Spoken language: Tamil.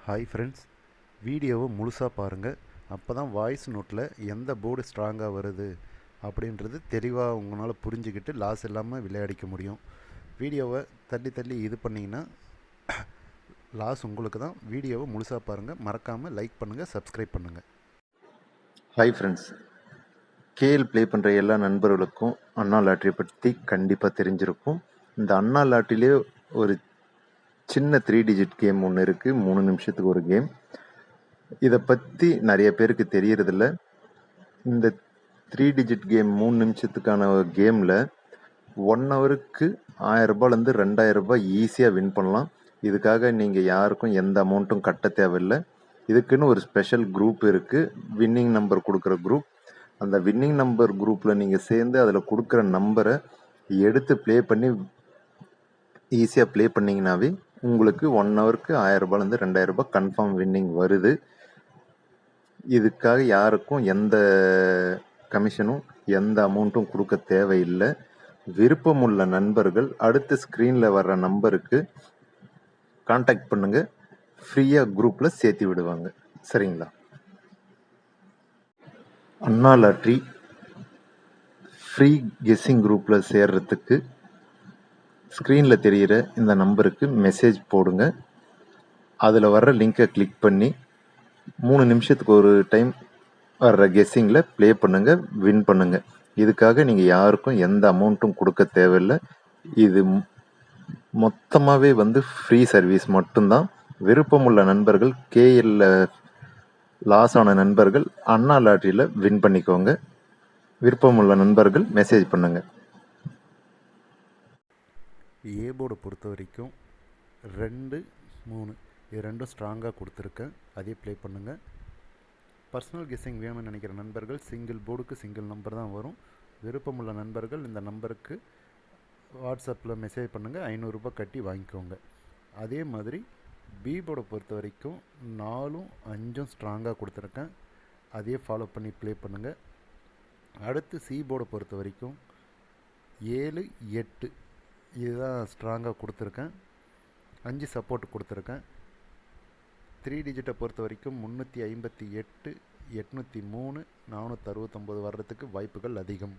ஹாய் ஃப்ரெண்ட்ஸ், வீடியோவை முழுசாக பாருங்கள். அப்போ தான் வாய்ஸ் நோட்டில் எந்த போர்டு ஸ்ட்ராங்காக வருது அப்படின்றது தெளிவாக உங்களால் புரிஞ்சுக்கிட்டு லாஸ் இல்லாமல் விளையாடிக்க முடியும். வீடியோவை தள்ளி தள்ளி இது பண்ணிங்கன்னா லாஸ் உங்களுக்கு தான். வீடியோவை முழுசாக பாருங்கள், மறக்காமல் லைக் பண்ணுங்கள், சப்ஸ்கிரைப் பண்ணுங்கள். ஹாய் ஃப்ரெண்ட்ஸ், கேஎல் ப்ளே பண்ணுற எல்லா நண்பர்களுக்கும் அண்ணா லாட்ரியை பற்றி கண்டிப்பாக தெரிஞ்சிருக்கும். இந்த அண்ணா லாட்ரியிலே ஒரு சின்ன 3 டிஜிட் கேம் ஒன்று இருக்குது. 3 நிமிஷத்துக்கு ஒரு கேம். இதை பற்றி நிறைய பேருக்கு தெரியறதில்ல. இந்த 3 டிஜிட் கேம் 3 நிமிஷத்துக்கான கேமில் 1 ஹவருக்கு 1000 ரூபாயிலேருந்து 2000 ரூபாய் ஈஸியாக வின் பண்ணலாம். இதுக்காக நீங்கள் யாருக்கும் எந்த அமௌண்ட்டும் கட்ட தேவையில்லை. இதுக்குன்னு ஒரு ஸ்பெஷல் குரூப் இருக்குது, வின்னிங் நம்பர் கொடுக்குற குரூப். அந்த வின்னிங் நம்பர் குரூப்பில் நீங்கள் சேர்ந்து அதில் கொடுக்குற நம்பரை எடுத்து ப்ளே பண்ணி ஈஸியாக ப்ளே பண்ணிங்கனாவே உங்களுக்கு 1 ஹவருக்கு 1000 ரூபாயிலேருந்து 2000 ரூபாய் கன்ஃபார்ம் வின்னிங் வருது. இதுக்காக யாருக்கும் எந்த கமிஷனும் எந்த அமௌண்ட்டும் கொடுக்க தேவையில்லை. விருப்பமுள்ள நண்பர்கள் அடுத்த ஸ்க்ரீனில் வர்ற நம்பருக்கு கான்டாக்ட் பண்ணுங்கள், ஃப்ரீயாக குரூப்பில் சேர்த்து விடுவாங்க. சரிங்களா? அண்ணா லாட்ரி ஃப்ரீ கெஸ்ஸிங் குரூப்பில் சேர்றதுக்கு ஸ்க்ரீனில் தெரிகிற இந்த நம்பருக்கு மெசேஜ் போடுங்க. அதில் வர்ற லிங்கை கிளிக் பண்ணி 3 நிமிஷத்துக்கு ஒரு டைம் வர்ற கெஸ்ஸிங்கில் ப்ளே பண்ணுங்கள், வின் பண்ணுங்கள். இதுக்காக நீங்கள் யாருக்கும் எந்த அமௌண்ட்டும் கொடுக்க தேவையில்லை. இது மொத்தமாகவே ஃப்ரீ சர்வீஸ் மட்டும்தான். விருப்பமுள்ள நண்பர்கள், கேஎல்ல லாஸ் ஆன நண்பர்கள் அண்ணா லாட்ரியில் வின் பண்ணிக்கோங்க. விருப்பமுள்ள நண்பர்கள் மெசேஜ் பண்ணுங்கள். ஏ போர்டை பொறுத்த வரைக்கும் 2, 3 இது ரெண்டும் ஸ்ட்ராங்காக கொடுத்துருக்கேன், அதே ப்ளே பண்ணுங்கள். பர்சனல் கெஸ்ஸிங் வேணும்னு நினைக்கிற நண்பர்கள் சிங்கிள் போர்டுக்கு சிங்கிள் நம்பர் தான் வரும். விருப்பமுள்ள நண்பர்கள் இந்த நம்பருக்கு வாட்ஸ்அப்பில் மெசேஜ் பண்ணுங்கள், 500 ரூபாய் கட்டி வாங்கிக்கோங்க. அதே மாதிரி பி போர்டை பொறுத்த வரைக்கும் 4, 5 ஸ்ட்ராங்காக கொடுத்துருக்கேன், அதே ஃபாலோ பண்ணி ப்ளே பண்ணுங்கள். அடுத்து சி போர்டை பொறுத்த வரைக்கும் 7, 8 இதுதான் ஸ்ட்ராங்காக கொடுத்துருக்கேன், 5 சப்போர்ட் கொடுத்துருக்கேன். 3 டிஜிட்டை பொறுத்த வரைக்கும் 358, 803, 469 வர்றதுக்கு வாய்ப்புகள் அதிகம்.